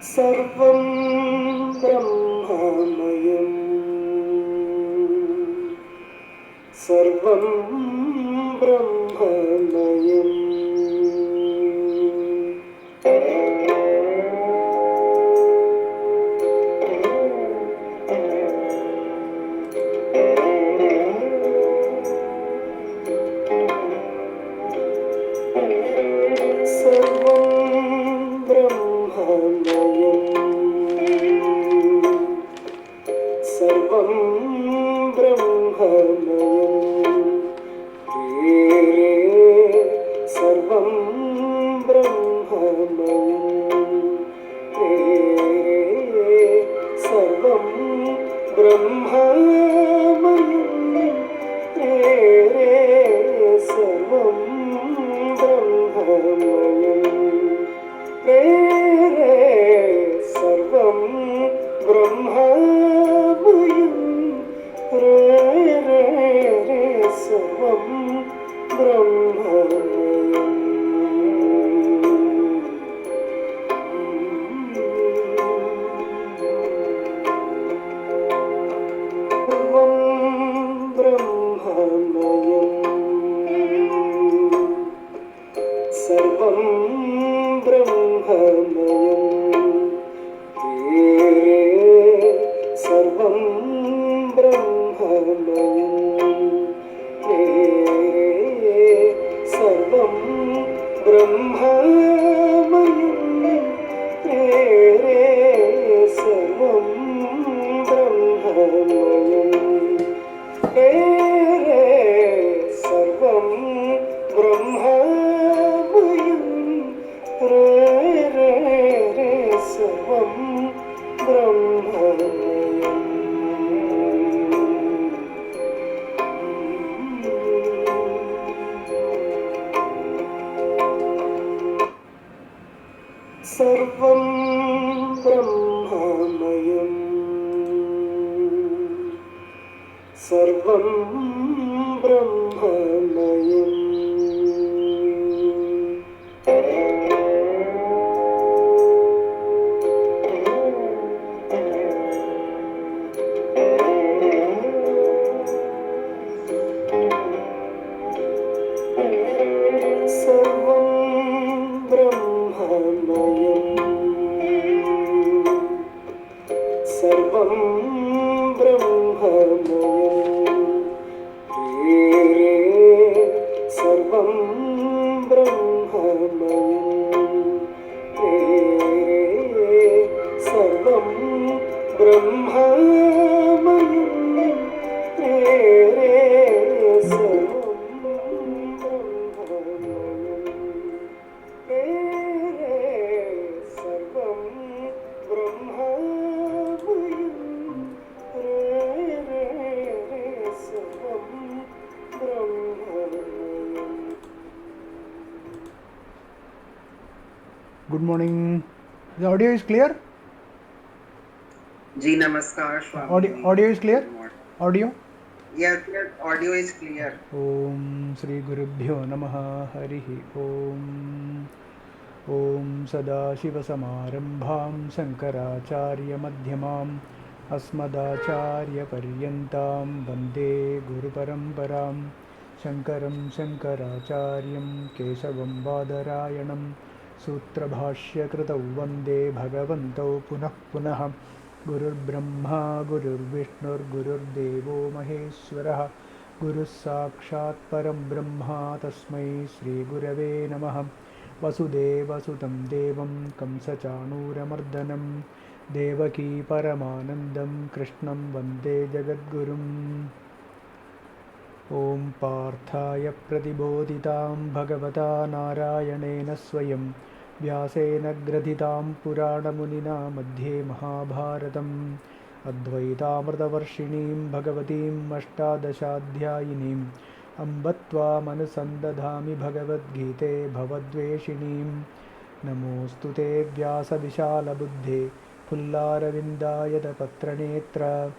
सर्वं ब्रह्ममयम् सर्वं ब्रह्ममयम् सर्वं ब्रह्ममयम् रे रे सर्वं ब्रह्ममयम् रे रे सर्वं ब्रह्ममयम् रे रे सर्वं ब्रह्ममयम् रे रे सर्वं ब्रह्ममयम् रे रे रे सर्वं ब्रह्ममयम् सर्वं ब्रह्ममयम् रे रे सर्वं ब्रह्ममयम् रे रे सर्वं ब्रह्ममयम् रे रे सर्वं ब्रह्ममयम् रे रे सर्वं ब्रह्ममयम् रे रे रे सर्वं ब्रह्ममयम् सर्वं ब्रह्ममयम् सर्वं ब्रह्ममयम् सर्वं ब्रह्ममयम् सर्वं ब्रह्ममयम् रे रे सर्वं ब्रह्ममयम् रे रे सर्वं ब्रह्ममयम् रे रे सर्वं ब्रह्ममयम् रे रे सर्वं ब्रह्ममयम् रे रे रे सर्वं ब्रह्ममयम्. Good morning. The audio is clear? जी नमस्कार स्वामी। Audio is clear? Audio? Yes, yes, audio is clear. Om Shri Gurubhyo Namaha Harihi Om. Om Sadashivasamarambham Shankaracharya Madhyamam Asmadacharya Paryantam Vande Guru Paramparam Shankaram Shankaracharyam Keshavam Badarayanam Sutra Bhashya Kritau Vande Bhagavantau Punah Punah Gurur Brahma Gurur Vishnur Gurur Devo Maheshwarah Guru Sakshat Param Brahma Tasmai Shri Gurave Namah Vasudeva Sutam Devam Kamsachanuramardanam Devaki Paramanandam Krishnam Vande Jagadgurum Om Parthaya Pratibodhitam Bhagavata Narayanena Swayam Vyasena Gradhitam Purana Munina Madhye Mahabharatam Advaitamrtavarshinim Bhagavatim Ashtadashadhyayinim Ambatva Manusandadhami Bhagavad Gite Bhavadveshinim Namostute Vyasa Vishala Buddhe Pullaravindayata Patranetra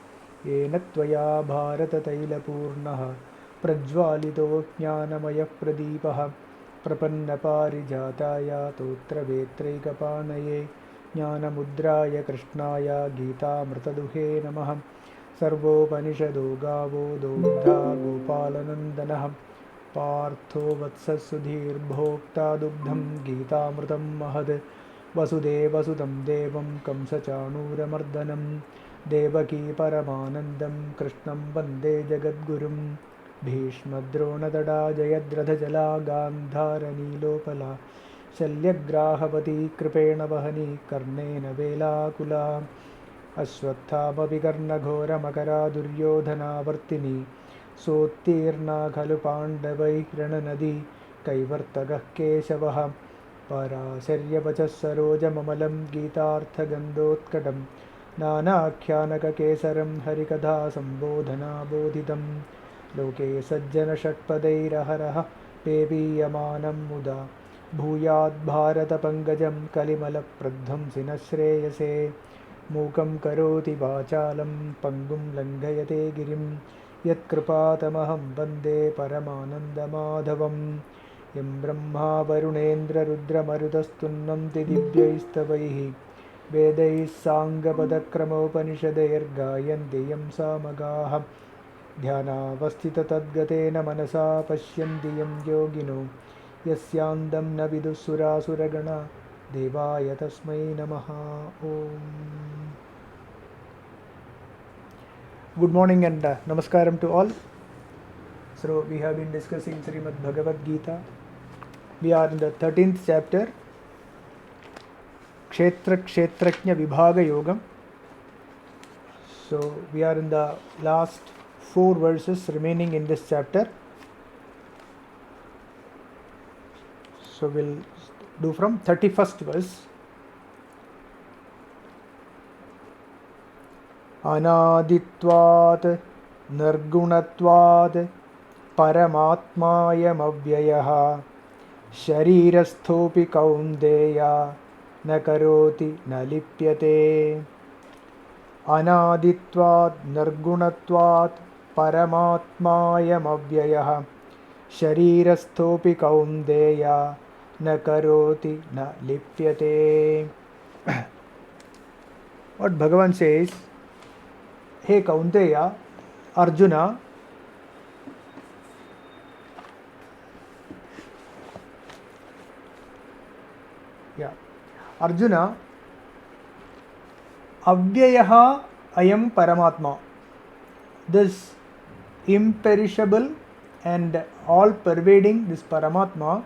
Yena Tvaya Bharata Tailapurnaha Prajwalito Jnanamaya Pradipah Prapannaparijataya Totravetraikapanaye ज्ञानमुद्राय कृष्णाय गीतामृतदुहे नमः। सर्वोपनिषदो गावो दोग्धा गोपालनन्दनः। पार्थो वत्सः सुधीर्भोक्ता दुग्धं गीतामृतं महद्। वसुदेवसुतं देवं कंसचाणूरमर्दनं। देवकी परमानन्दं कृष्णं वन्दे जगद्गुरुं। भीष्मद्रोणतडा जयद्रथजला गान्धारनीलोपला। शल्यग्राहवती कृपेण वहनी कर्णेन वेलाकुला। अश्वत्थामपि कर्णघोरमकरा दुर्योधनावर्तिनी। सोत्तीर्णा खलु पाण्डवैरणनदी कैवर्तकः केशवः। पराशर्यवचः सरोजममलं गीतार्थगन्धोत्कटं। नानाख्यानककेसरं हरिकथा सम्बोधनाबोधितं। लोके सज्जनषट्पदैरहरः पेवीयमानं मुदा। भूयाद्भारतपङ्कजं कलिमलप्रध्वंसिनः श्रेयसे। मूकं करोति वाचालं पङ्गुं लङ्घयते गिरिं। यत्कृपातमहं वन्दे परमानन्दमाधवम्। यं ब्रह्मा वरुणेन्द्ररुद्रमरुतस्तुन्वन्ति दिव्यैस्तवैः। वेदैः साङ्गपदक्रमोपनिषदैर्गायन्ति यं सामगाः। ध्यानावस्थिततद्गतेन मनसा पश्यन्ति यं योगिनो। यस्यान्दं न विदुःसुरासुरगणा देवाय तस्मै नमः। Om. Good morning and namaskaram to all. So we have been discussing Srimad Bhagavad Gita. We are in the 13th chapter, Kshetrajna Vibhaga Yogam. So we are in the last 4 verses remaining in this chapter. So we'll do from 31st verse. अनादित्वात् निर्गुणत्वात् परमात्मायमव्ययः। शरीरस्थोऽपि कौन्तेय न करोति न लिप्यते। अनादित्वात् निर्गुणत्वात् परमात्मायमव्ययः। शरीरस्थोऽपि कौन्तेय न करोति न लिप्यते. What Bhagavan says, Hey Kaunteya, Arjuna, Arjuna, Avyayaha ayam Paramatma. This imperishable and all pervading, this Paramatma,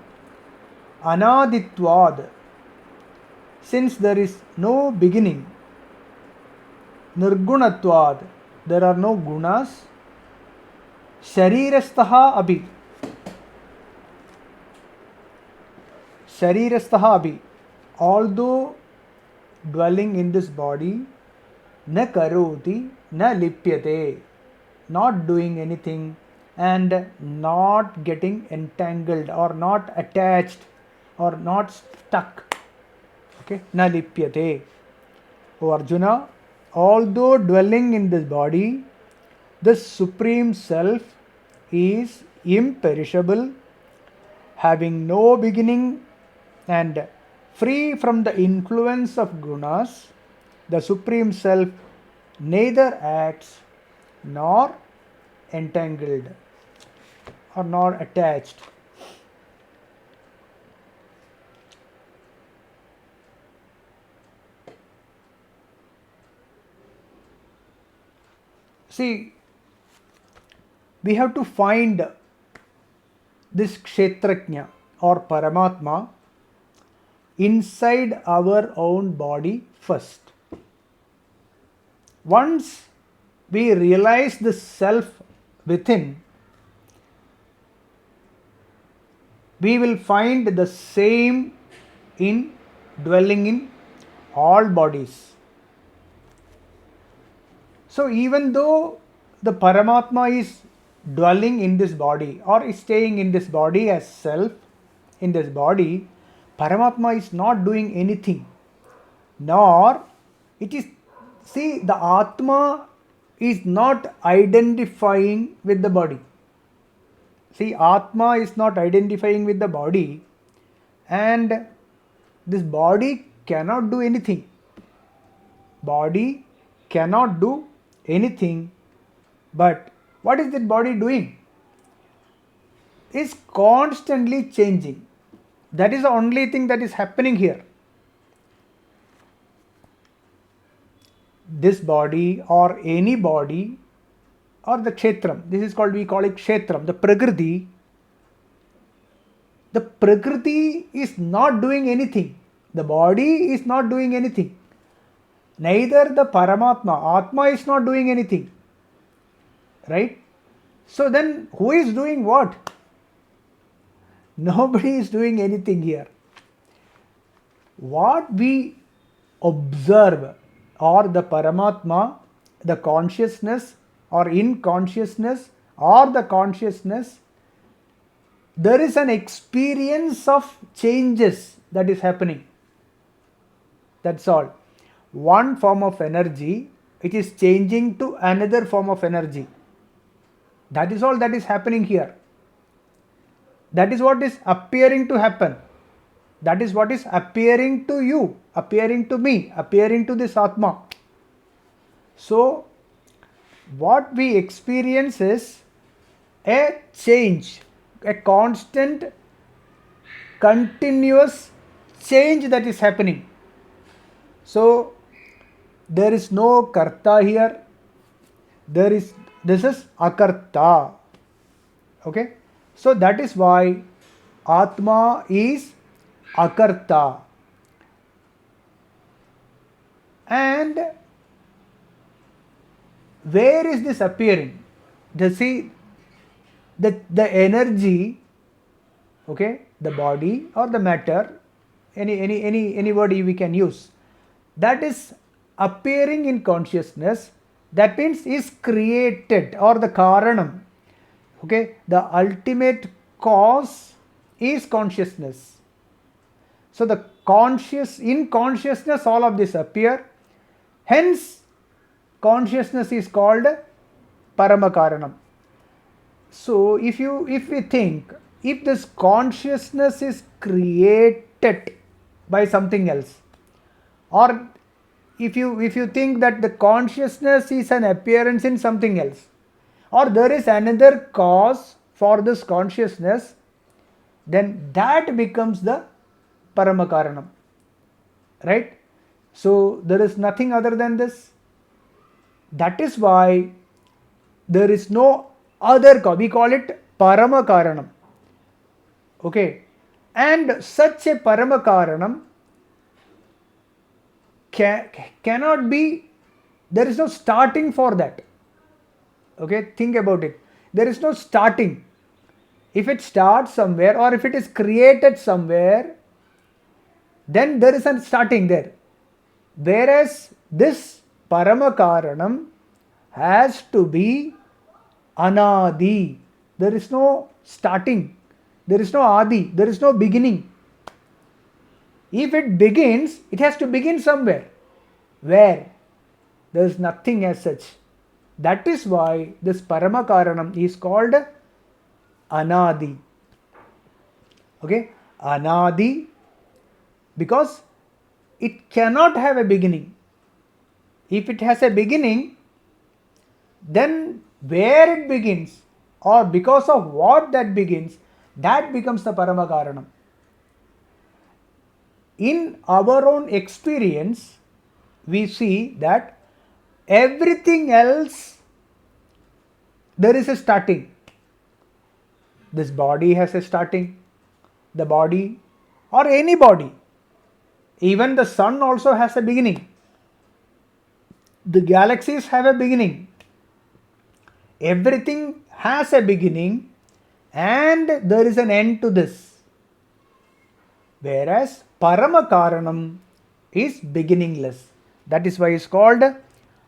Anaditvad, since there is no beginning. Nirgunatvad, there are no gunas. Sharirasthaha abhi, Sharirasthaha abhi, although dwelling in this body, na karoti, na lipyate, not doing anything and not getting entangled or not attached or not stuck. Okay, na lipyate. O Arjuna, although dwelling in this body, this Supreme Self is imperishable, having no beginning and free from the influence of gunas. The Supreme Self neither acts nor entangled or nor attached. See, we have to find this Kshetrajna or Paramatma inside our own body first. Once we realize the self within, we will find the same in dwelling in all bodies. So even though the Paramatma is dwelling in this body or is staying in this body as self, in this body, Paramatma is not doing anything, nor it is, see, the Atma is not identifying with the body. See, Atma is not identifying with the body and this body cannot do anything. Body cannot do anything, but what is that body doing? Is constantly changing. That is the only thing that is happening here. This body or any body or the kshetram, this is called, we call it kshetram, the prakriti. The prakriti is not doing anything. The body is not doing anything. Neither the Paramatma, Atma is not doing anything. Right? So then who is doing what? Nobody is doing anything here. What we observe, or the Paramatma, the consciousness or in consciousness or the consciousness, there is an experience of changes that is happening. That's all. One form of energy, it is changing to another form of energy. That is all that is happening here. That is what is appearing to happen. That is what is appearing to you, appearing to me, appearing to this Atma. So, what we experience is a change, a constant, continuous change that is happening. So, there is no karta here. This is akarta. Okay? So, that is why Atma is akarta. And where is this appearing? See, the energy, okay, the body or the matter, any word we can use, that is appearing in consciousness, that means is created, or the karanam. Okay, the ultimate cause is consciousness. So the in consciousness all of this appear, hence consciousness is called paramakaranam. So if we think, if this consciousness is created by something else, or if you think that the consciousness is an appearance in something else, or there is another cause for this consciousness, then that becomes the paramakaranam. Right? So there is nothing other than this. That is why there is no other cause. We call it paramakaranam. Okay? And such a paramakaranam cannot be, there is no starting for that. Okay, think about it. There is no starting. If it starts somewhere, or if it is created somewhere, then there is a starting there. Whereas this paramakaranam has to be anadi. There is no starting. There is no adi. There is no beginning. If it begins, it has to begin somewhere. Where? There is nothing as such. That is why this paramakaranam is called anadi. Okay? Anadi, because it cannot have a beginning. If it has a beginning, then where it begins, or because of what that begins, that becomes the paramakaranam. In our own experience, we see that everything else, there is a starting. This body has a starting. The body, or any body, even the sun also has a beginning. The galaxies have a beginning. Everything has a beginning, and there is an end to this. Whereas paramakaranam is beginningless. That is why it is called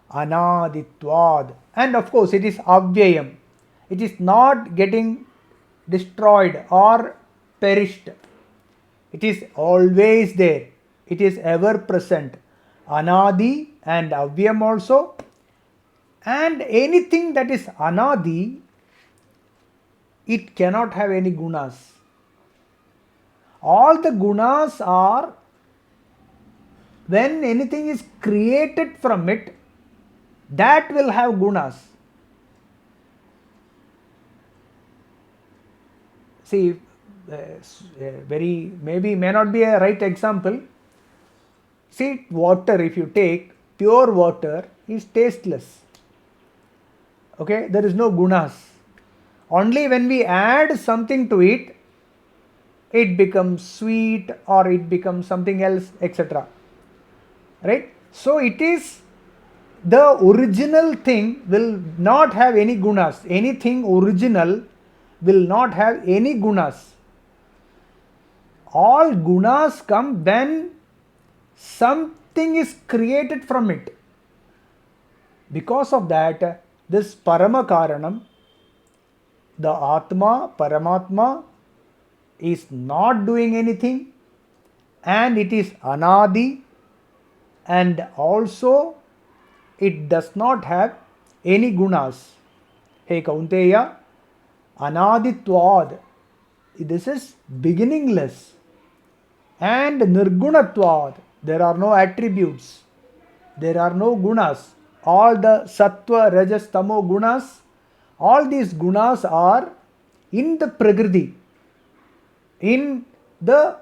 anaditvad. And of course it is avyayam. It is not getting destroyed or perished. It is always there. It is ever present. Anadi and avyam also. And anything that is anadi, it cannot have any gunas. All the gunas are When anything is created from it, that will have gunas. See, very maybe may not be a right example. See, water, if you take pure water, is tasteless. Okay, there is no gunas. Only when we add something to it, it becomes sweet or it becomes something else, etc. Right? So it is the original thing will not have any gunas. Anything original will not have any gunas. All gunas come when something is created from it. Because of that, this Paramakaranam, the Atma, Paramatma, is not doing anything, and it is Anadi, and also it does not have any gunas. Hey Kaunteya, Anaditvad, this is beginningless, and Nirgunatvad, there are no attributes, there are no gunas. All the Sattva, Rajas, Tamo gunas, all these gunas are in the Prakriti, in the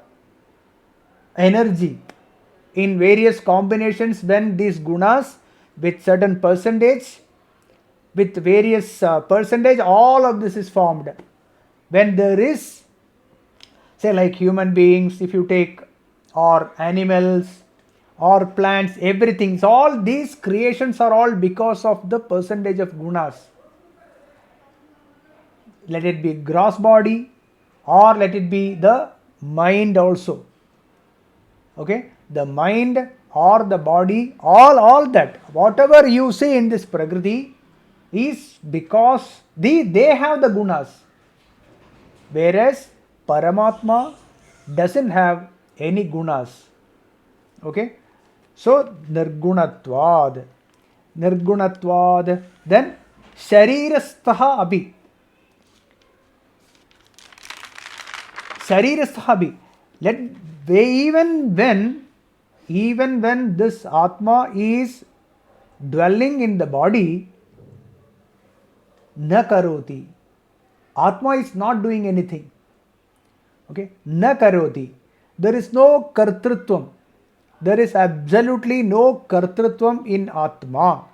energy, in various combinations. When these gunas with certain percentage, with various percentage, all of this is formed. When there is, say like human beings, if you take, or animals or plants, everything, so all these creations are all because of the percentage of gunas. Let it be gross body, or let it be the mind also. Okay, the mind or the body, all that, whatever you see in this Prakriti is because they have the gunas, whereas Paramatma doesn't have any gunas. Okay, so Nirgunatvad, then Sharirastha Abhi. Sharirastha Abhi. Even when this Atma is dwelling in the body, na karoti. Atma is not doing anything. Okay, na karoti. There is no kartrutvam. There is absolutely no kartrutvam in Atma.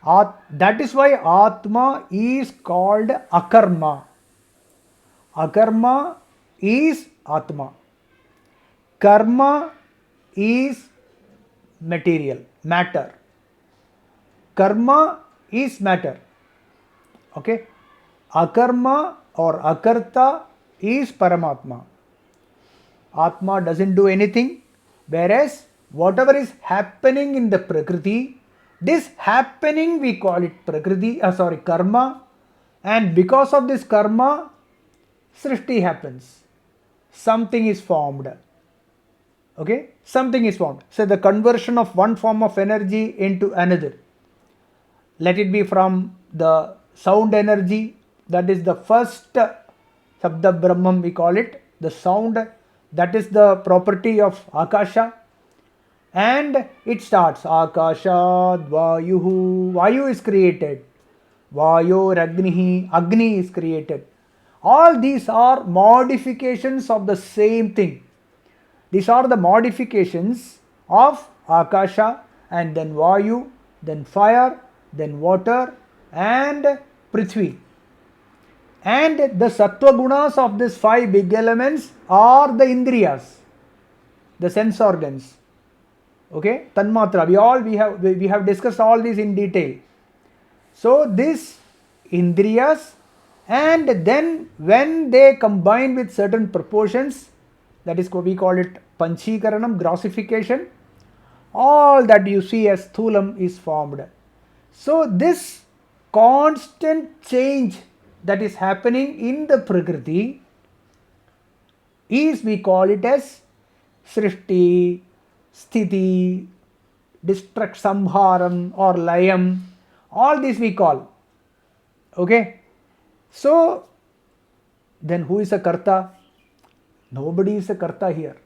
That is why Atma is called akarma. Akarma is Atma. Karma is material, matter. Karma is matter. Okay. Akarma or Akarta is Paramatma. Atma doesn't do anything, whereas whatever is happening in the Prakriti, this happening we call it karma, and because of this karma, Srishti happens. Something is formed. Okay, something is formed. So the conversion of one form of energy into another. Let it be from the sound energy, that is the first Sabda Brahman we call it, the sound, that is the property of Akasha, and it starts Akashad Vayuhu, Vayu is created, Vayor Agnihi, Agni is created. All these are modifications of the same thing. These are the modifications of Akasha, and then Vayu, then fire, then water, and Prithvi. And the Sattva gunas of these 5 big elements are the Indriyas, the sense organs. Okay, Tanmatra. We have discussed all these in detail. So these Indriyas, and then when they combine with certain proportions, that is we call it Panchikaranam, grossification, all that you see as Thulam is formed. So this constant change that is happening in the Prakriti is, we call it as Srishti, Sthiti, Destruct, Samharam or Layam, all these we call. Okay, so then who is a Karta? Nobody is a Karta here.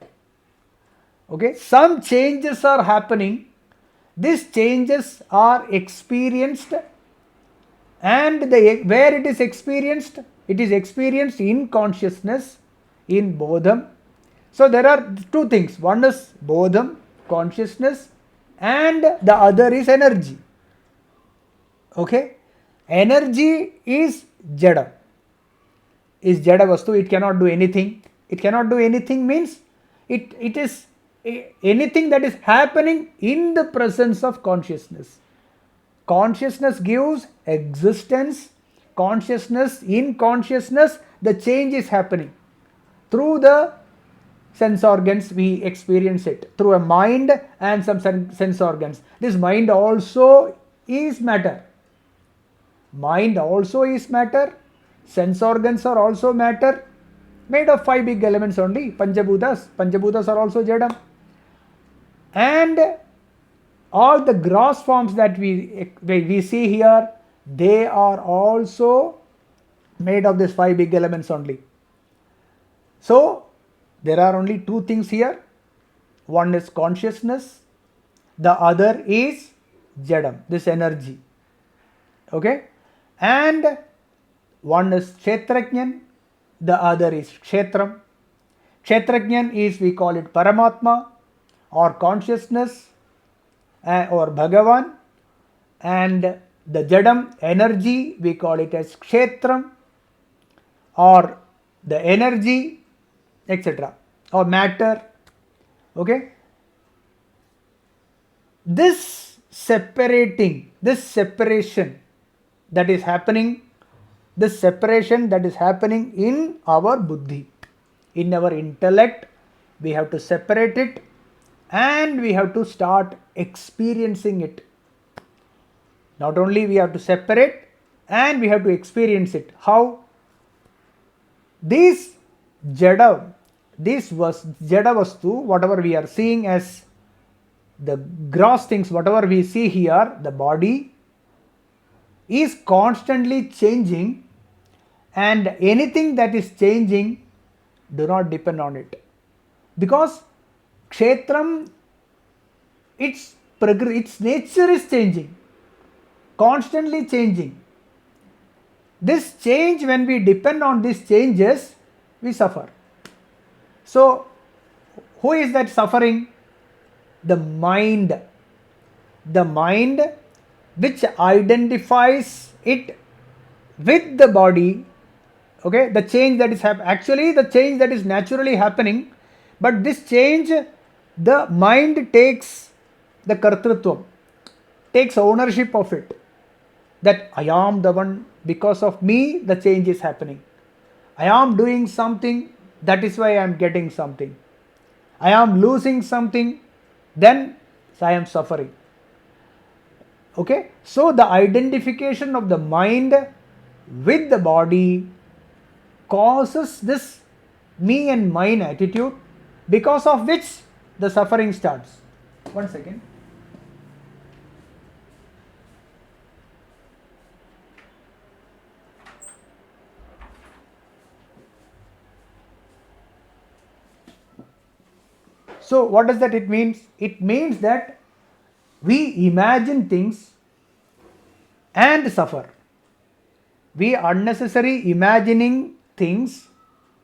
Okay, some changes are happening. These changes are experienced, and where it is experienced in consciousness, in bodham. So there are two things. One is bodham, consciousness, and the other is energy. Okay, energy is jada. Is jada vastu. It cannot do anything. It cannot do anything means it is anything that is happening in the presence of consciousness. Consciousness gives existence. Consciousness, in consciousness, the change is happening. Through the sense organs, we experience it. Through a mind and some sense organs. This mind also is matter. Mind also is matter. Sense organs are also matter. Made of 5 big elements only. Panchabhutas. Panchabhutas are also jadam. And all the gross forms that we see here, they are also made of these 5 big elements only. So there are only two things here. One is consciousness, the other is jadam, this energy. Okay, and one is kshetrajnan, the other is kshetram. Kshetrajnan is, we call it Paramatma or consciousness or Bhagavan, and the jadam energy, we call it as kshetram or the energy, etc., or matter. Okay, this separation that is happening, in our buddhi, in our intellect, we have to separate it and we have to start experiencing it. Not only we have to separate and we have to experience it. How? This jada vastu, whatever we are seeing as the gross things, whatever we see here, the body is constantly changing, and anything that is changing, do not depend on it. Because kshetram, its nature is changing, constantly changing. This change, when we depend on these changes, we suffer. So, who is that suffering? The mind. The mind which identifies it with the body. Okay, the change that is happening, actually the change that is naturally happening, but this change, the mind takes the kartrutvam, takes ownership of it. That I am the one, because of me the change is happening. I am doing something, that is why I am getting something. I am losing something, then I am suffering. Okay, so the identification of the mind with the body causes this me and mine attitude, because of which the suffering starts. One second. So what does that it means? It means that we imagine things and suffer. We unnecessary imagining things,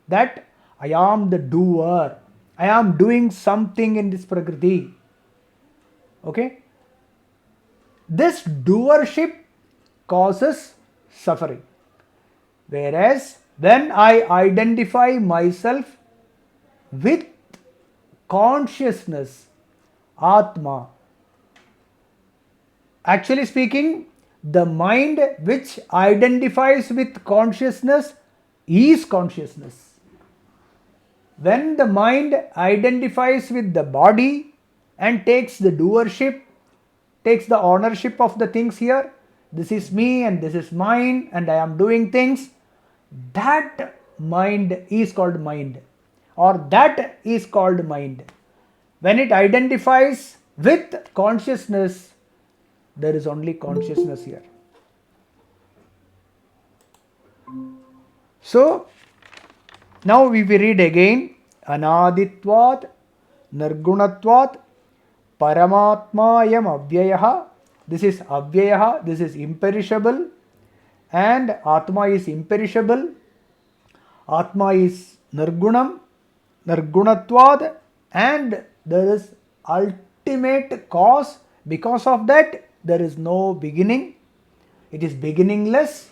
that I am the doer, I am doing something in this prakriti. Okay, this doership causes suffering. Whereas when I identify myself with consciousness, Atma, actually speaking, the mind which identifies with consciousness is consciousness. When the mind identifies with the body and takes the doership, takes the ownership of the things here, this is me and this is mine and I am doing things, that mind is called mind, or that is called mind. When it identifies with consciousness, there is only consciousness here. So now we will read again. Anaditvat Nirgunatvat Paramatmayam Avyayaha. This is Avyayaha, this is imperishable, and Atma is imperishable. Atma is Nirgunam, Nirgunatvad, and there is ultimate cause. Because of that, there is no beginning. It is beginningless.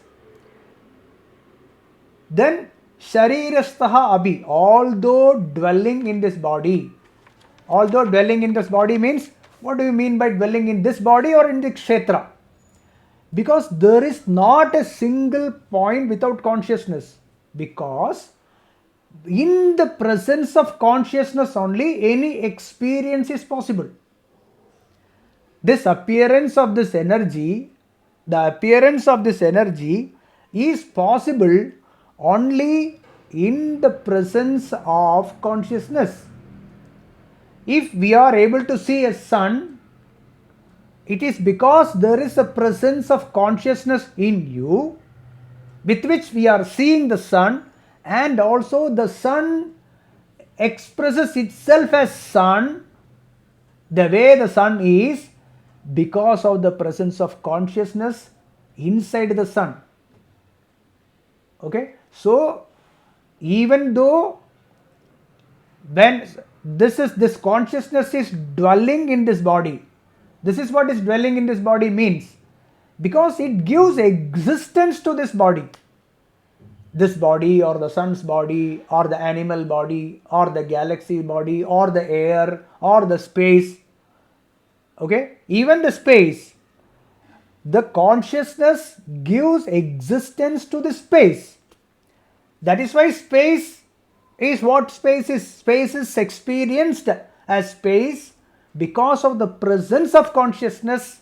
Then Sharirasthaha Abhi, although dwelling in this body. Although dwelling in this body means, what do you mean by dwelling in this body or in the kshetra? Because there is not a single point without consciousness. Because in the presence of consciousness only any experience is possible. This appearance of this energy, the appearance of this energy is possible only in the presence of consciousness. If we are able to see a sun, it is because there is a presence of consciousness in you with which we are seeing the sun, and also the sun expresses itself as sun, the way the sun is, because of the presence of consciousness inside the sun. Okay, so even though when this consciousness is dwelling in this body, this is what is dwelling in this body means, because it gives existence to this body. This body or the sun's body or the animal body or the galaxy body or the air or the space. Okay, even the space, the consciousness gives existence to the space. That is why space is what space is. Space is experienced as space because of the presence of consciousness.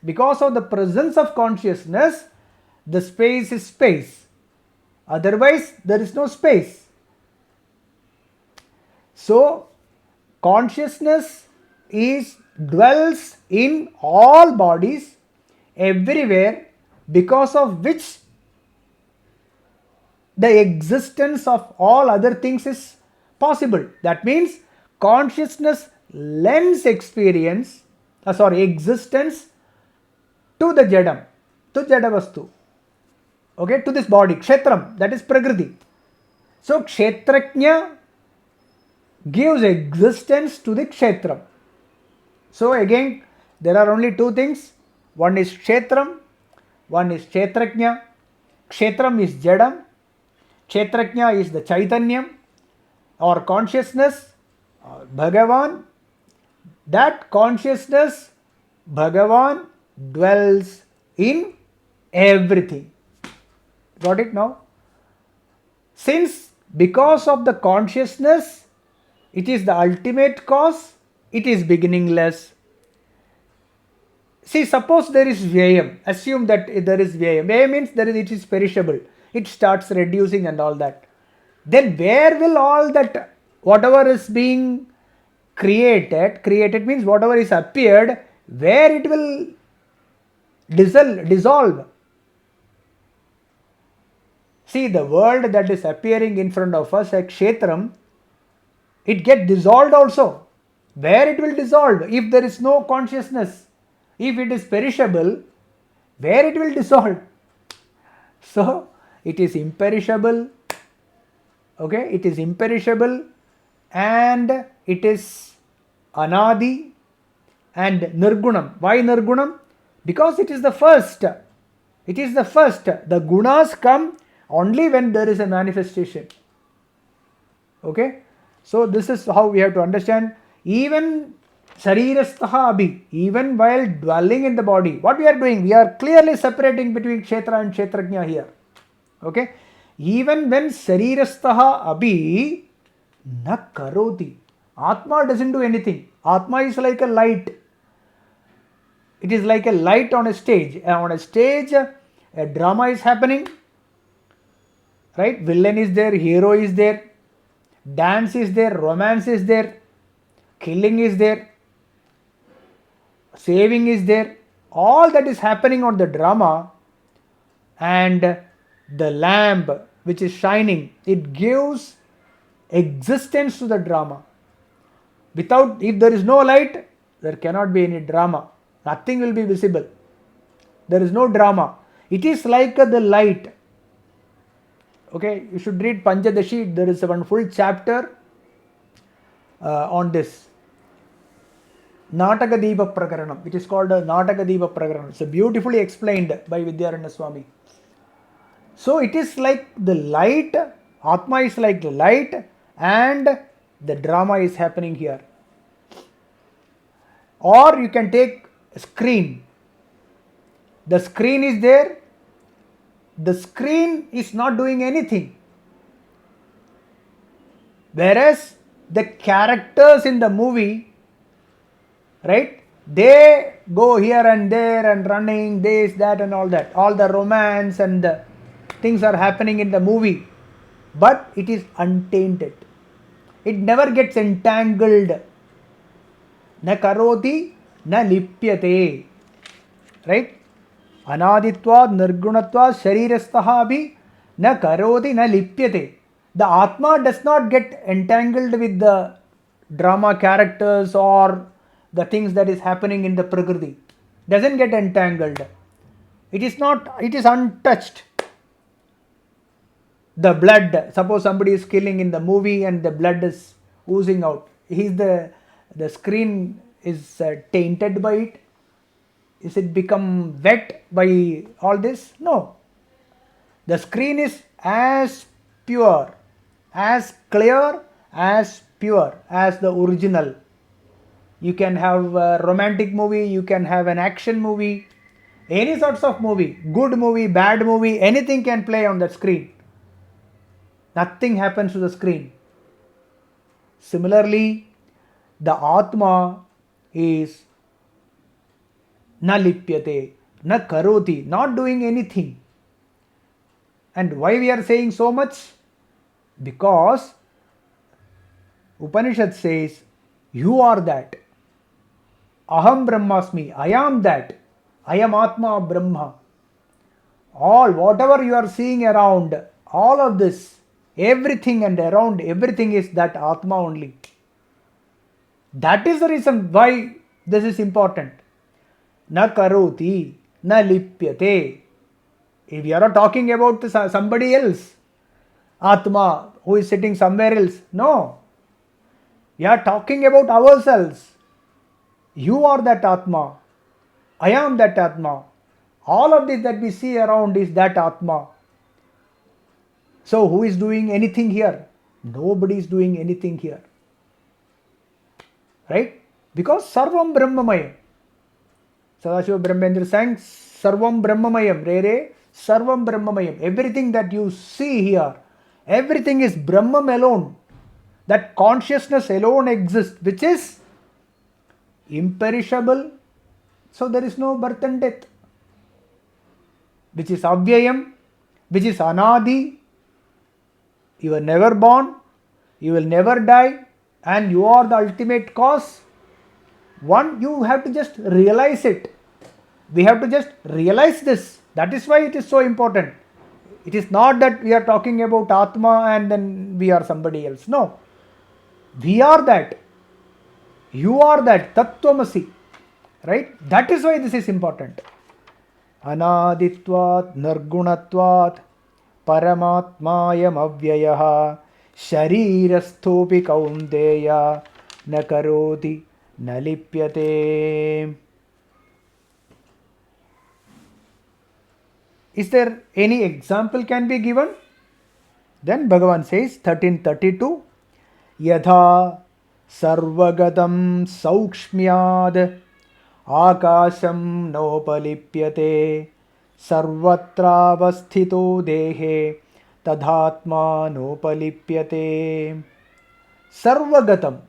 Because of the presence of consciousness, the space is space. Otherwise, there is no space. So, consciousness dwells in all bodies, everywhere, because of which the existence of all other things is possible. That means consciousness lends existence to the Jadam, to Jadavastu. Okay, to this body, Kshetram, that is Prakriti. So Kshetraknya gives existence to the Kshetram. So again, there are only two things. One is Kshetram, one is Kshetraknya. Kshetram is Jadam, Kshetraknya is the Chaitanyam or consciousness, Bhagavan. That consciousness, Bhagavan, dwells in everything. Got it now? Since because of the consciousness, it is the ultimate cause, it is beginningless. See, suppose there is Vyayam. Assume that there is Vyayam. Vyayam means it is perishable. It starts reducing and all that. Then where will all that, whatever is being created means whatever is appeared, where it will dissolve. See, the world that is appearing in front of us, like Kshetram, it gets dissolved also. Where it will dissolve? If there is no consciousness, if it is perishable, where it will dissolve? So, it is imperishable. Okay, it is imperishable and it is Anadi and Nirgunam. Why Nirgunam? Because it is the first. It is the first. The gunas come only when there is a manifestation. Okay, so this is how we have to understand. Even Sharirasthaha Abhi, even while dwelling in the body, what we are doing? We are clearly separating between Kshetra and Kshetrajna here. Okay, even when Sharirasthaha Abhi na karoti, Atma doesn't do anything. Atma is like a light. It is like a light on a stage. On a stage, a drama is happening. Right? Villain is there, hero is there, dance is there, romance is there, killing is there, saving is there. All that is happening on the drama, and the lamp which is shining, it gives existence to the drama. Without, if there is no light, there cannot be any drama. Nothing will be visible. There is no drama. It is like the light. Okay, you should read Panchadashi. There is one full chapter on this. Nataka Deepa Prakaranam. It is called Nataka Deepa Prakaranam. It's beautifully explained by Vidyaranya Swami. So it is like the light, Atma is like the light, and the drama is happening here. Or you can take a screen. The screen is there. The screen is not doing anything. Whereas the characters in the movie, right, they go here and there and running, this, that and all that. All the romance and the things are happening in the movie. But it is untainted. It never gets entangled. Na karoti, na lipyate. Right? Anaditvad, nirgunatvad, sharirasthaha abhi, na karoti, na lipyate. The Atma does not get entangled with the drama characters or the things that is happening in the Prakriti. Doesn't get entangled. It is not, it is untouched. The blood, suppose somebody is killing in the movie and the blood is oozing out. The screen is tainted by it. Is it become wet by all this? No. The screen is as pure, as clear, as pure as the original. You can have a romantic movie, you can have an action movie, any sorts of movie, good movie, bad movie, anything can play on that screen. Nothing happens to the screen. Similarly, the Atma is na lipyate, na karoti, not doing anything. And why we are saying so much? Because Upanishad says, you are that. Aham Brahmasmi, I am that. I am Atma Brahma. All, whatever you are seeing around, all of this, everything and around everything is that Atma only. That is the reason why this is important. Na karoti, na lipyate. If you are talking about somebody else, Atma, who is sitting somewhere else, no. We are talking about ourselves. You are that Atma. I am that Atma. All of this that we see around is that Atma. So who is doing anything here? Nobody is doing anything here. Right? Because Sarvam Brahmamayam. Sadashiva Brahmendra sang Sarvam Brahmamayam. Re Sarvam Brahmamayam. Everything that you see here, everything is Brahman alone. That consciousness alone exists, which is imperishable. So there is no birth and death. Which is Avyayam, which is Anadi. You were never born, you will never die, and you are the ultimate cause. One, you have to just realize it. We have to just realize this. That is why it is so important. It is not that we are talking about Atma and then we are somebody else. No. We are that. You are that. Tattvamasi. Right? That is why this is important. Anaditvat nirgunatvat paramatmayam avyayah sharirasthopi kaunteya na karoti na lipyate. Is there any example can be given? Then Bhagavan says 1332 Yatha sarvagatam saukshmyad akasham nopalipyate sarvatravasthito dehe tadhatma nopalipyate. Sarvagatam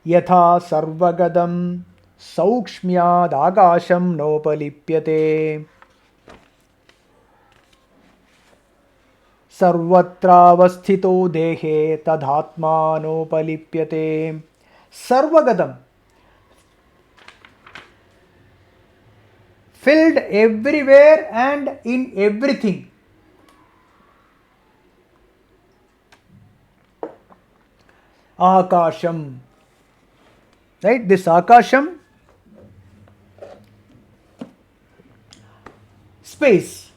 Yatha sarvagatam saukshmyad akasham nopalipyate. Sarvatravasthito dehe tadhatma nopalipyate. Sarvagatam, filled everywhere and in everything. Akasham, Right? This Akasham, space.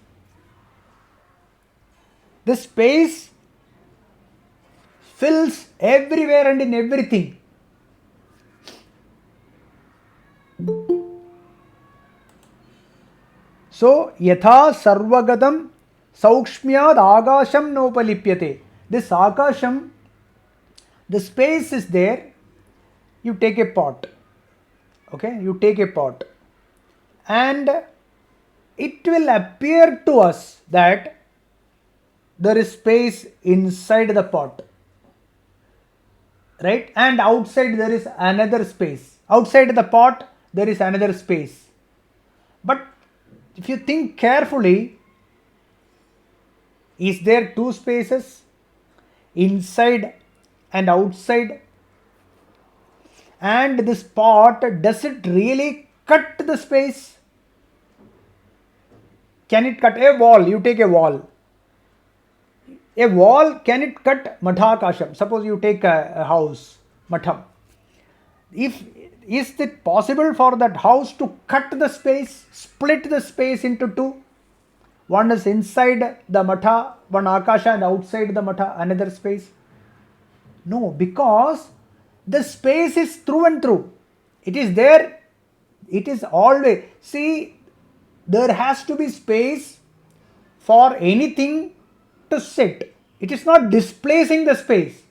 The space fills everywhere and in everything. So, yatha sarvagatam saukshmyad agasham nopalipyate. This Akasham, the space is there. You take a pot. Okay, you take a pot. And it will appear to us that there is space inside the pot. Right? And outside there is another space. Outside the pot, there is another space. But if you think carefully, is there two spaces? Inside and outside? And this pot, does it really cut the space? Can it cut a wall? You take a wall. A wall, can it cut Mathakasham? Suppose you take a house, Matham. Is it possible for that house to cut the space, split the space into two? One is inside the Matha, one Akasha, and outside the Matha, another space? No, because the space is through and through. It is there. It is always. See, there has to be space for anything to sit. It is not displacing the space.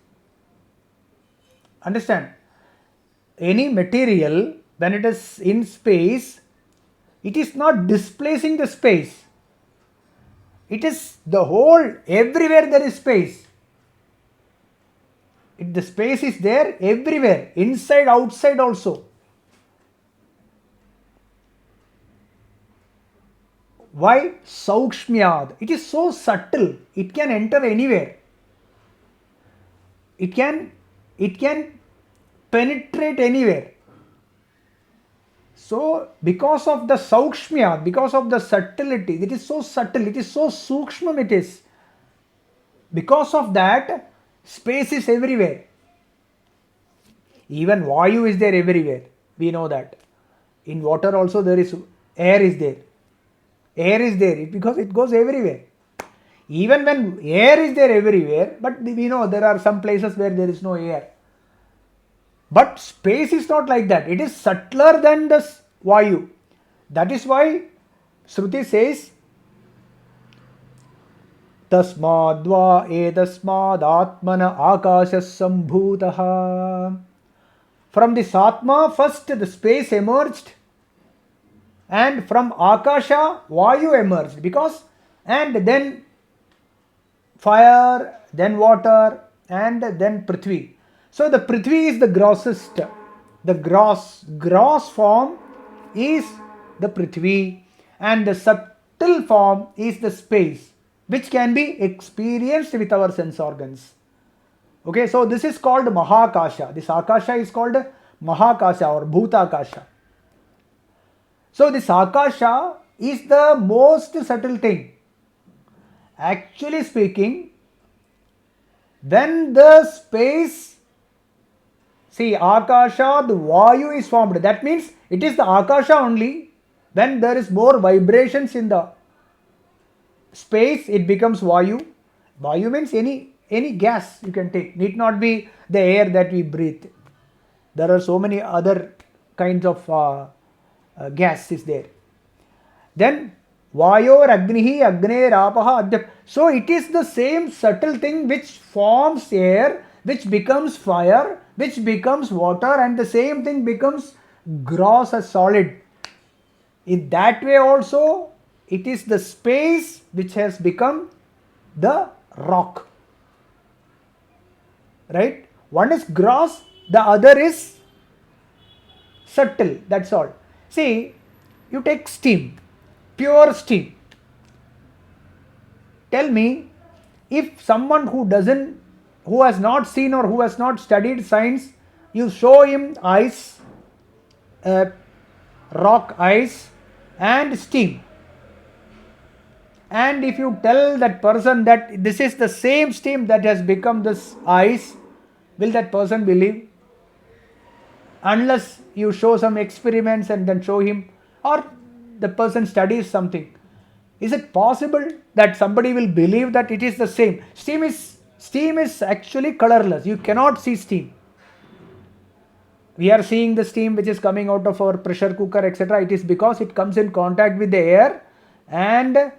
Understand? Any material, when it is in space, it is not displacing the space. It is the whole, everywhere there is space. The space is there everywhere, inside, outside also. Why? Saukshmyad. It is so subtle, it can enter anywhere. It can penetrate anywhere. So, because of the Saukshmyad, because of the subtlety, it is so subtle, it is so sukshmam it is. Because of that, space is everywhere. Even Vayu is there everywhere. We know that. In water also there is air is there. Air is there because it goes everywhere. Even when air is there everywhere, but we know there are some places where there is no air. But space is not like that. It is subtler than the Vayu. That is why Shruti says, Tasmadva etasmad atmana akashas sambhutaha. From this Atma, first the space emerged, and from Akasha, Vayu emerged. Because, and then fire, then water, and then Prithvi. So the Prithvi is the grossest. The gross form is the Prithvi, and the subtle form is the space, which can be experienced with our sense organs. Okay, so this is called Mahakasha. This Akasha is called Mahakasha or Bhutakasha. So this Akasha is the most subtle thing. Actually speaking, when the space, see, Akasha, the Vayu is formed. That means it is the Akasha only. When there is more vibrations in the space, it becomes Vayu. Vayu means any gas you can take. Need not be the air that we breathe. There are so many other kinds of gas is there. Then Vayor Agnihi Agner Apaha Adhyap. So it is the same subtle thing which forms air, which becomes fire, which becomes water, and the same thing becomes gross as solid. In that way also, it is the space which has become the rock. Right? One is gross, the other is subtle. That's all. See, you take steam, pure steam. Tell me, if someone who has not seen or who has not studied science, you show him ice, rock ice and steam. And if you tell that person that this is the same steam that has become this ice, will that person believe? unless you show some experiments and then show him, or the person studies something. Is it possible that somebody will believe that it is the same? Steam is actually colorless. You cannot see steam. We are seeing the steam which is coming out of our pressure cooker, etc. It is because it comes in contact with the air and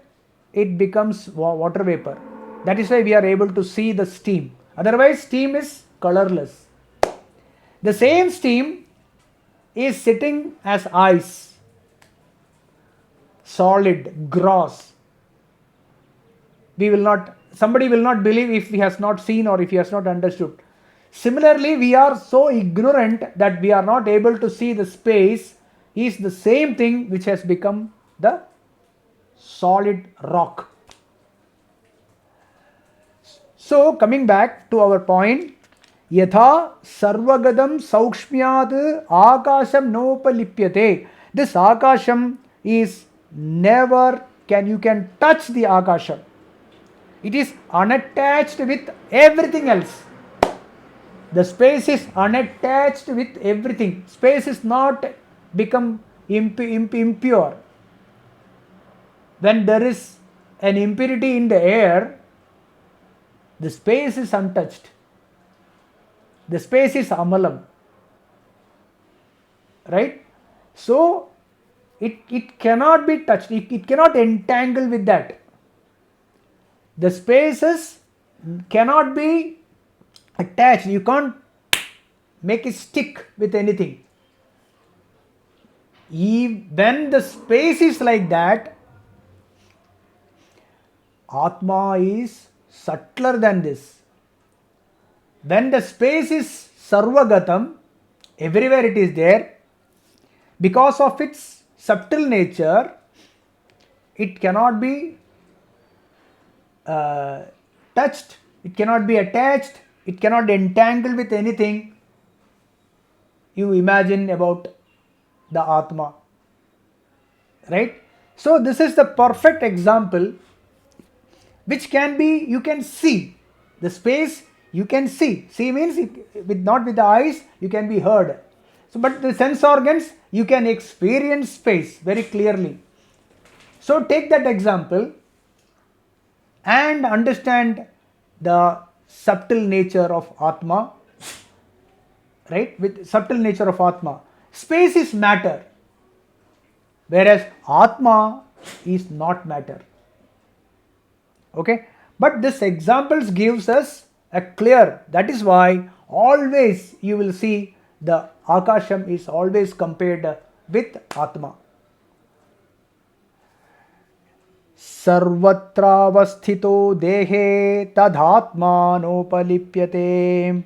it becomes water vapor. That is why we are able to see the steam. Otherwise, steam is colorless. The same steam is sitting as ice, solid, gross. Somebody will not believe if he has not seen or if he has not understood. Similarly, we are so ignorant that we are not able to see the space is the same thing which has become the solid rock. So, coming back to our point, yatha sarvagadam saukshmyad akasham nopalipyate. This akasham is never you can touch the akasham. It is unattached with everything else. The space is unattached with everything. Space is not become impure. When there is an impurity in the air, the space is untouched. The space is amalam. Right? So, it cannot be touched. It cannot entangle with that. The spaces cannot be attached. You can't make it stick with anything. When the space is like that, Atma is subtler than this. When the space is sarvagatam, everywhere it is there, because of its subtle nature, it cannot be touched, it cannot be attached, it cannot entangle with anything. You imagine about the Atma, right? So this is the perfect example which can be, you can see the space, you can see means not with the eyes, you can be heard. So but the sense organs, you can experience space very clearly. So take that example and understand the subtle nature of Atma, right? With subtle nature of Atma, space is matter, whereas Atma is not matter. Okay, but this examples gives us a clear, that is why always you will see the Akasham is always compared with Atma. Sarvatravasthito dehe tadhatma nopalipyate.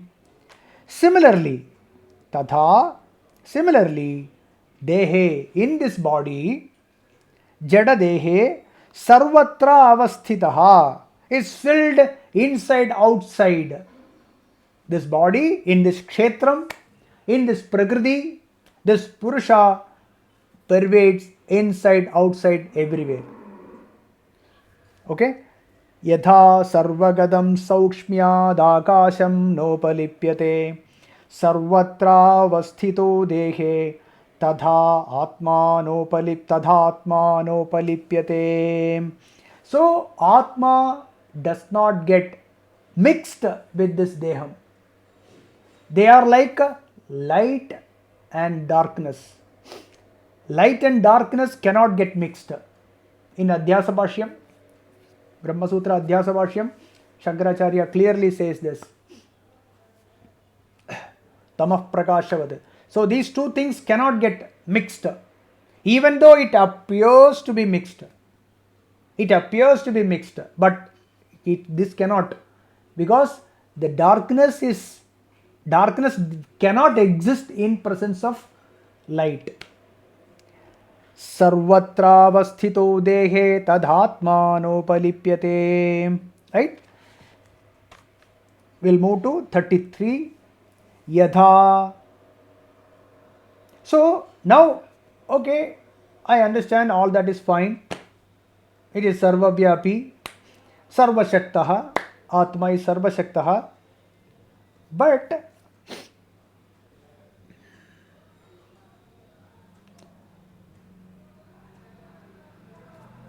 Similarly, dehe, in this body, jada dehe, sarvatra avasthitaha, is filled inside outside. This body, in this kshetram, in this prakriti, this purusha pervades inside outside everywhere. Okay, yatha sarvagadam saukshmyad akasham nopalipyate sarvatra vasthito dehe tadha atma nopalipyate. So Atma does not get mixed with this deham. They are like light and darkness. Light and darkness cannot get mixed. In Adhyasa Bhashyam, Brahma Sutra Adhyasa Bhashyam, Shankaracharya clearly says this. Tamah Prakashavad. So these two things cannot get mixed, even though it appears to be mixed. It appears to be mixed, but this cannot, because the darkness cannot exist in presence of light. Sarvatra avasthito dehe tadhatma nopalipyate. Right? We'll move to 33. Yatha. So now, okay, I understand all that is fine. It is sarvavyapi, sarvashaktaha, Atma is sarvashaktaha. But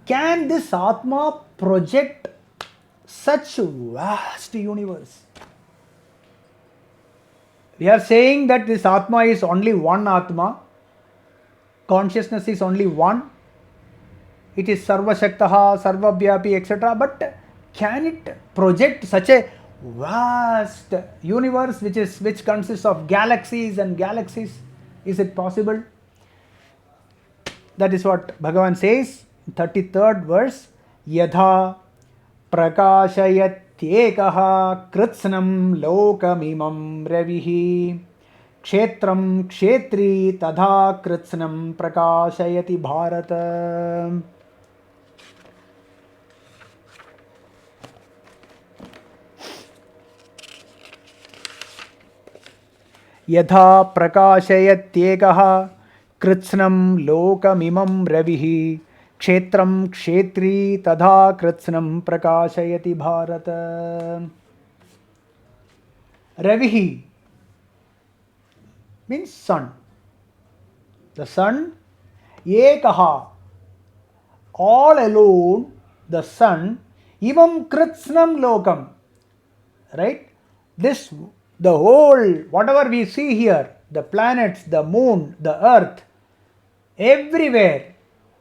can this Atma project such vast universe? We are saying that this Atma is only one Atma, consciousness is only one, it is Sarvashaktaha, Sarvavyapi, etc. But can it project such a vast universe which consists of galaxies and galaxies? Is it possible? That is what Bhagavan says in 33rd verse. Yadha prakashayatyekaha kritsnam lokamimam ravihi kshetram kshetri tadha kritsnam prakashayati bharata. यथा प्रकाशयत्येकः कृत्स्नं लोकमिमं रविः क्षेत्रं क्षेत्री तथा कृत्स्नं प्रकाशयति Bharat. Ravihi means sun. The sun, ekaha, all alone, the sun, imam kritsnam lokam, right? This, the whole, whatever we see here, the planets, the moon, the earth, everywhere,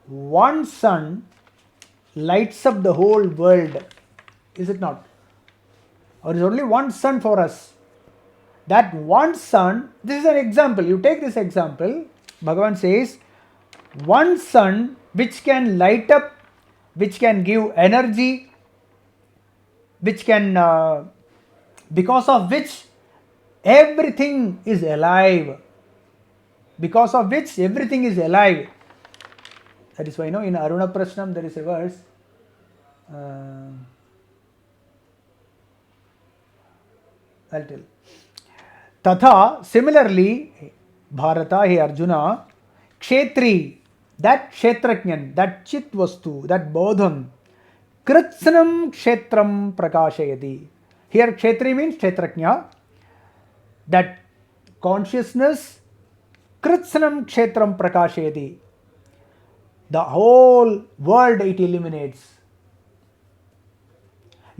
one sun lights up the whole world. Is it not? There is only one sun for us. That one sun, this is an example. You take this example, Bhagavan says, one sun which can light up, which can give energy, which can, because of which everything is alive. Because of which everything is alive. That is why, in Aruna Prashnam there is a verse. I'll tell. Tatha, similarly, Bharata, hey Arjuna, Kshetri, that Kshetraknyan, that Chit Vastu, that Bodham, Kritsnam Kshetram Prakashayati. Here Kshetri means Kshetraknya. That consciousness, Kritsnam Kshetram Prakashayati. The whole world it illuminates.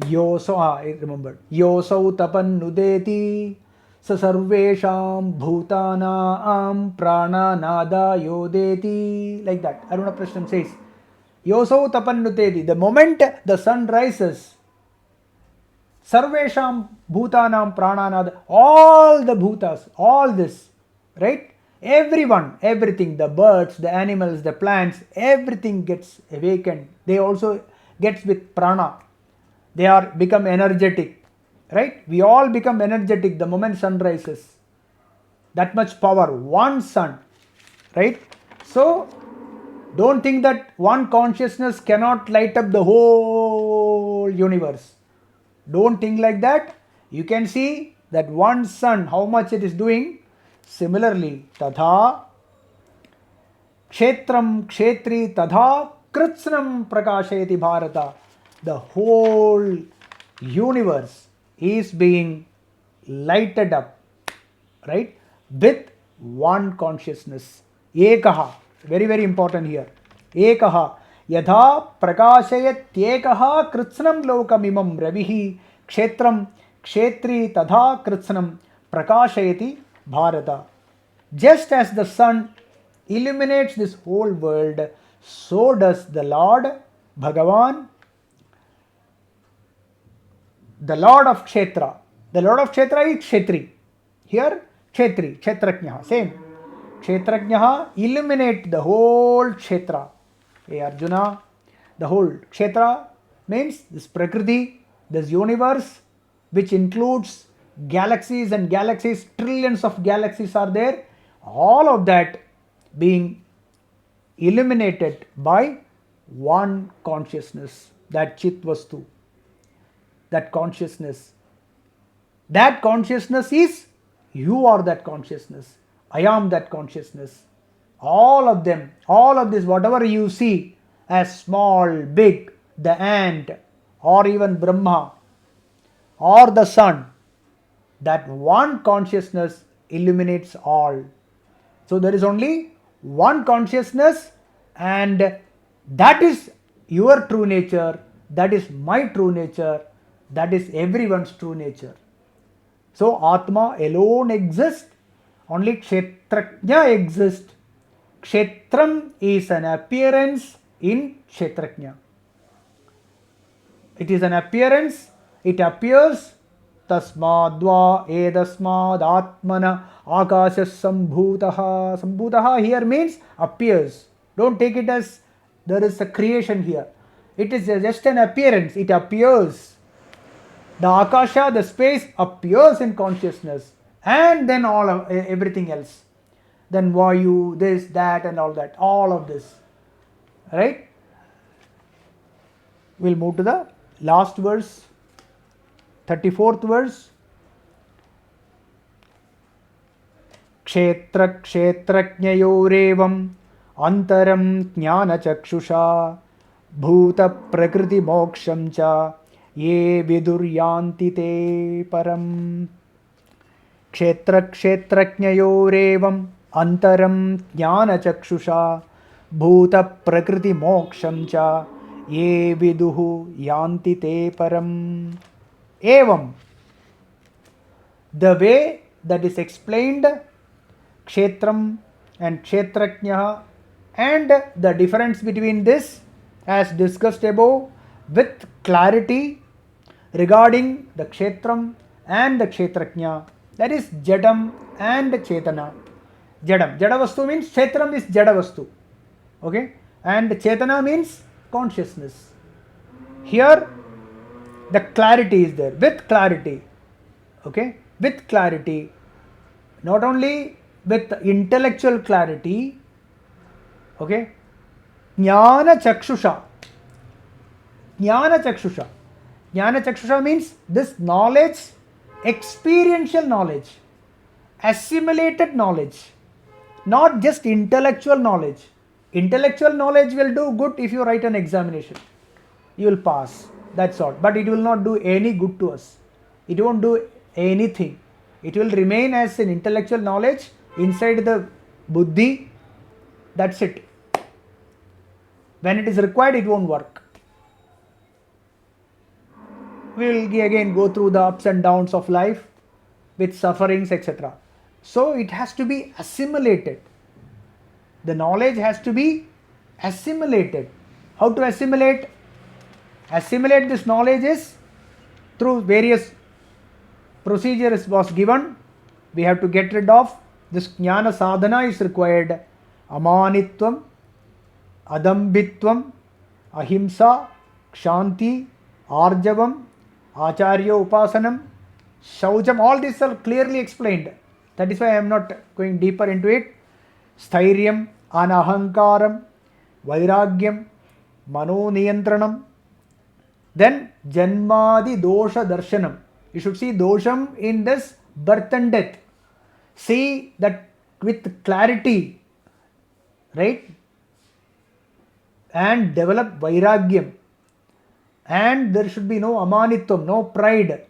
I remembered. Yosau tapan nudeti sa sarvesham bhutanaam prana nada yodeti. Like that. Aruna Prashnam says, Yosau tapan nudeti. The moment the sun rises, sarvesham bhutanam prana nada. All the bhutas, all this, right? Everyone, everything, the birds, the animals, the plants, everything gets awakened. They also gets with prana. They are become energetic, right? We all become energetic the moment sun rises. That much power, one sun, right? So, don't think that one consciousness cannot light up the whole universe. Don't think like that. You can see that one sun, how much it is doing. Similarly, tadha kshetram kshetri tadha kritsnam prakashayati bharata. The whole universe is being lighted up, right, with one consciousness. Ekaha, very very important here. Ekaha, yadha prakashayatyekaha kritsnam lokamimam ravihi kshetram kshetri tadha kritsnam prakashayati bharata. Just as the sun illuminates this whole world, so does the Lord Bhagavan, the Lord of Kshetra. The Lord of Kshetra is Kshetri. Here, Kshetri, Kshetraknyaha, same. Kshetraknyaha illuminate the whole Kshetra. Hey Arjuna, the whole Kshetra means this Prakriti, this universe, which includes galaxies and galaxies, trillions of galaxies are there. All of that being illuminated by one consciousness, that Chit Vastu. That consciousness. That consciousness is, you are that consciousness. I am that consciousness. All of them, all of this, whatever you see as small, big, the ant, or even Brahma, or the sun, that one consciousness illuminates all. So there is only one consciousness, and that is your true nature, that is my true nature, that is everyone's true nature. So Atma alone exists, only Kshetrajna exists. Kshetram is an appearance in Kshetrajna. It is an appearance, it appears. Tasmadva edasmad atmana akasha sambhutaha. Sambhutaha here means appears. Don't take it as there is a creation here. It is just an appearance, it appears. The akasha, the space appears in consciousness, and then all of everything else. Then vayu, this, that, and all of this. Right? We'll move to the last verse, 34th verse. Kshetra kshetrajnayorevam antaram jnana chakshusha bhuta prakriti moksham cha ye viduryanti te param. Kshetra kshetrajnayorevam antaram jnana chakshusha bhuta prakriti moksham cha ye viduhu yanti te param. Evam, the way that is explained, kshetram and kshetrajna, and the difference between this as discussed above with clarity regarding the kshetram and the kshetrajna, that is jadam and chetana. Jadam, jadavastu means kshetram is jadavastu, okay, and chetana means consciousness. Here the clarity is there, with clarity, okay, with clarity, not only with intellectual clarity, okay, jnana chakshusha. Jnana chakshusha. Jnana chakshusha means this knowledge, experiential knowledge, assimilated knowledge, not just intellectual knowledge. Intellectual knowledge will do good if you write an examination. You will pass, that's all. But it will not do any good to us. It won't do anything. It will remain as an intellectual knowledge inside the buddhi. That's it. When it is required, it won't work. We will again go through the ups and downs of life with sufferings, etc. So it has to be assimilated. The knowledge has to be assimilated. How to assimilate? Assimilate this knowledge is through various procedures was given. We have to get rid of this jnana sadhana is required. Amanitvam, adambitvam, ahimsa, kshanti, arjavam, acharya upasanam, shaujam. All these are clearly explained. That is why I am not going deeper into it. Stairyam, anahankaram, vairagyam, manoniyantranam. Then janmadi dosha darshanam. You should see dosham in this birth and death. See that with clarity, right? And develop vairagyam. And there should be no amanitvam, no pride.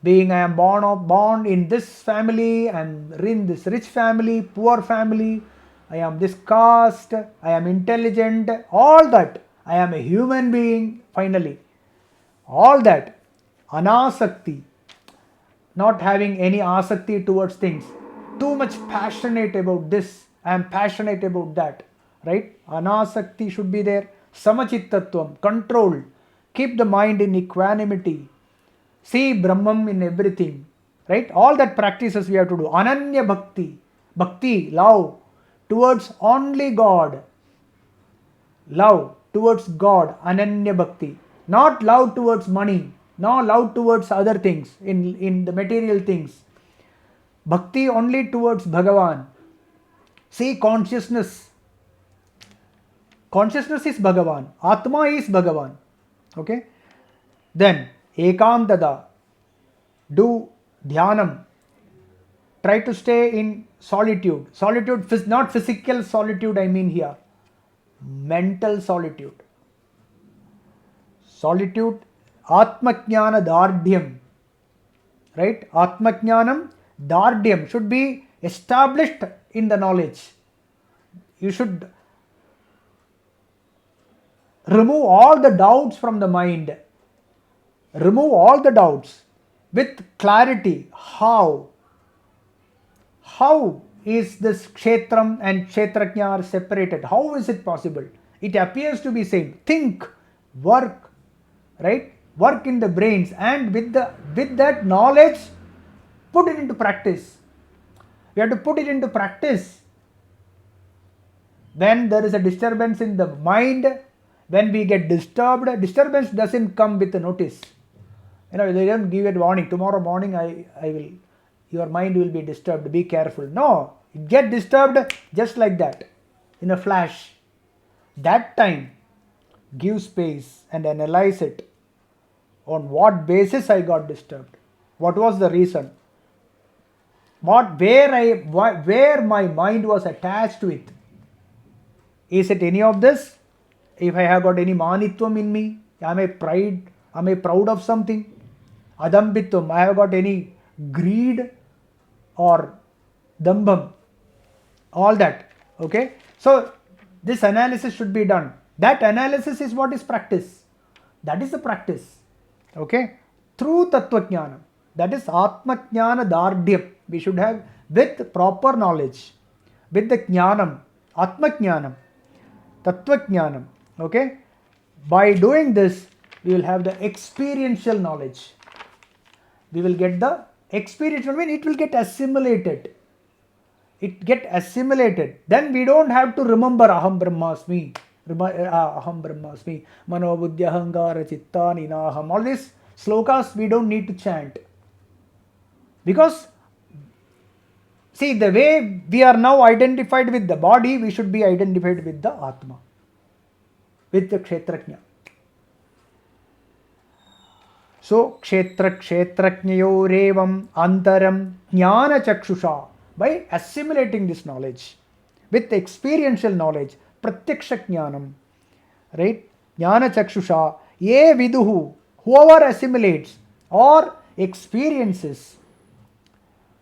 Being I am born in this family, I am in this rich family, poor family, I am this caste, I am intelligent, all that. I am a human being, finally. All that. Anasakti. Not having any asakti towards things. Too much passionate about this, I am passionate about that. Right? Anasakti should be there. Samachittatvam, control. Keep the mind in equanimity. See Brahman in everything. Right? All that practices we have to do. Ananya bhakti. Bhakti, love towards only God. Love towards God. Ananya bhakti. Not love towards money. No love towards other things, in the material things. Bhakti only towards Bhagavan. See consciousness. Consciousness is Bhagavan. Atma is Bhagavan. Okay. Then ekantada. Do dhyanam. Try to stay in solitude. Solitude, not physical solitude I mean here. Mental solitude. Solitude. Atmajnana dardhyam. Right? Atmajnanam dardhyam should be established in the knowledge. You should remove all the doubts from the mind. Remove all the doubts with clarity. How? How is this kshetram and kshetrajna are separated? How is it possible? It appears to be same. Think, work, right? Work in the brains, and with that knowledge, put it into practice. We have to put it into practice. When there is a disturbance in the mind, when we get disturbed, disturbance doesn't come with a notice. They don't give it warning. Tomorrow morning your mind will be disturbed. Be careful. No, it get disturbed just like that, in a flash. That time, give space and analyze it. On what basis I got disturbed? What was the reason? Where my mind was attached with? Is it any of this? If I have got any manitvam in me, am I proud of something? Adambitvam, I have got any greed or dambam, all that. Okay, so this analysis should be done. That analysis is what is practice. That is the practice. Okay, through tattva jnana, that is atma jnana dardhyam. We should have with proper knowledge, with the jnanam, atma jnanam, tattva jnanam. Okay, by doing this, we will have the experiential knowledge. We will get the experiential, it will get assimilated. It get assimilated. Then we don't have to remember aham brahmasmi, mano buddhi ahankara chitta ninaham. All these slokas we don't need to chant. Because, see, the way we are now identified with the body, we should be identified with the Atma, with the Kshetrajna. So, kshetrajnayorevam antaram jnana chakshusha. By assimilating this knowledge with experiential knowledge, pratyaksha jnanam, right? Jnana chakshusha, ye viduhu, whoever assimilates or experiences,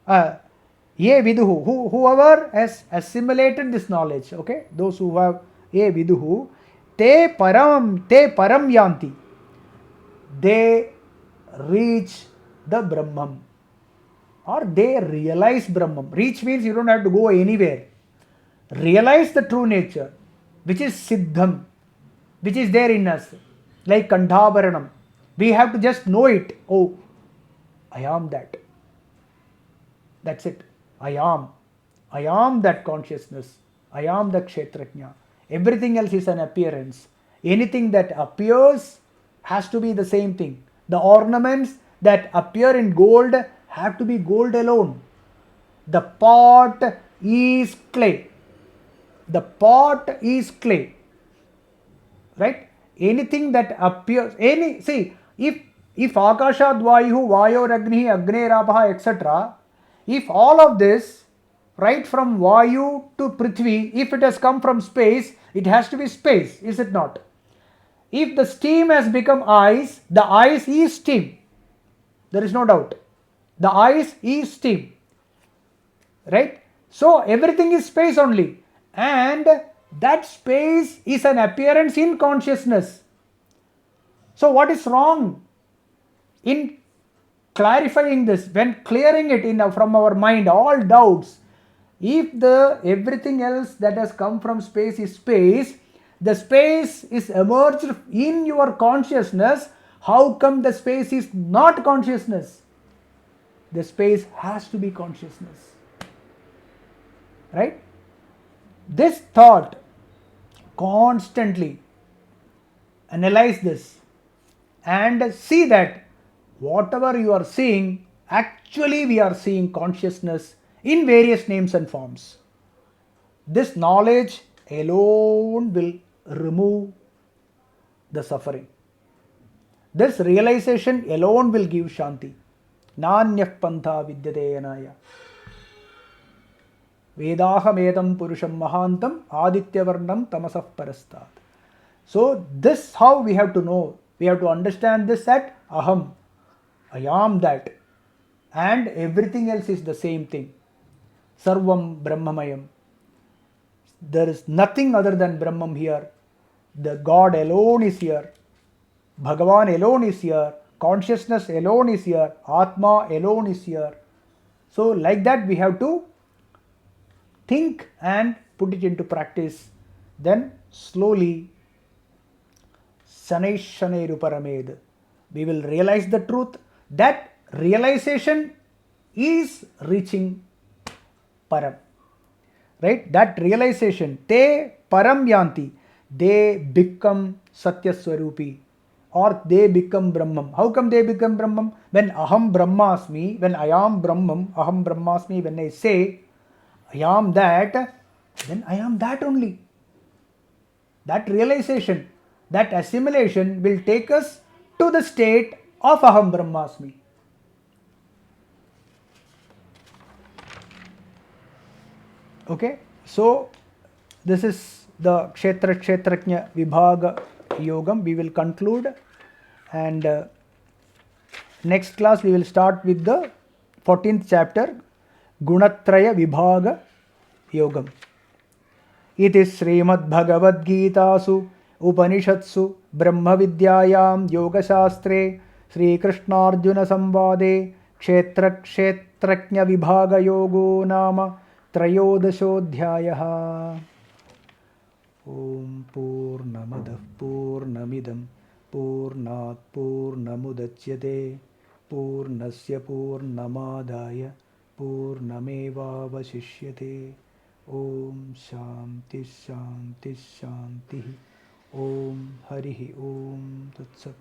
ye viduhu, whoever has assimilated this knowledge, okay? Those who have ye viduhu, te param yanti. They reach the Brahman, or they realize Brahman. Reach means you don't have to go anywhere. Realize the true nature, which is Siddham, which is there in us, like Kandhabaranam. We have to just know it. Oh, I am that. That's it. I am that consciousness. I am the Kshetrajna. Everything else is an appearance. Anything that appears has to be the same thing. The ornaments that appear in gold have to be gold alone. The pot is clay. The pot is clay. Right? Anything that appears, if Akashad Vayu, Vayoragni, Agnerabha, etc., if all of this, right from Vayu to Prithvi, if it has come from space, it has to be space, is it not? If the steam has become ice, the ice is steam. There is no doubt. The ice is steam. Right? So everything is space only. And that space is an appearance in consciousness. So what is wrong in clarifying this, when clearing it from our mind, all doubts? If everything else that has come from space is space, the space is emerged in your consciousness, how come the space is not consciousness? The space has to be consciousness. Right? This thought, constantly analyze this and see that whatever you are seeing, actually we are seeing consciousness in various names and forms. This knowledge alone will remove the suffering. This realization alone will give Shanti. Nanyah pantha vidyate anaya. Vedaham edam purusham mahantam adityavarnam tamasah parastat. So this how we have to know. We have to understand this at aham. I am that. And everything else is the same thing. Sarvam Brahmamayam. There is nothing other than Brahman here. The God alone is here. Bhagavan alone is here. Consciousness alone is here. Atma alone is here. So, like that, we have to think and put it into practice. Then, slowly, Shanai Shanai Ruparamed, we will realize the truth. That realization is reaching Param. Right? That realization, te Param Yanti, they become Satya Swarupi or they become Brahman. How come they become Brahman? When Aham Brahmasmi, when I am Brahman, Aham Brahmasmi, when I say I am that, then I am that only. That realization, that assimilation will take us to the state of Aham Brahmasmi. Okay, so this is the Kshetra Kshetrajna Vibhaga Yogam. We will conclude, and next class we will start with the 14th chapter, Gunatraya Vibhaga Yogam. Iti Srimad Bhagavad Gitasu Upanishatsu Brahma Vidyayam Yoga Shastre Sri Krishna Arjuna Samvade Kshetra Kshetrajna Vibhaga Yogo Nama Trayodashodhyayah. Om Purnamadah Purnamidam Purnat Purnamudachyate Purnasya Purnamadaya Purnamevavashishyate. Om Shanti Shanti Shanti. Om Harihi Om Tatsat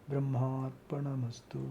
Brahmarpanamastu.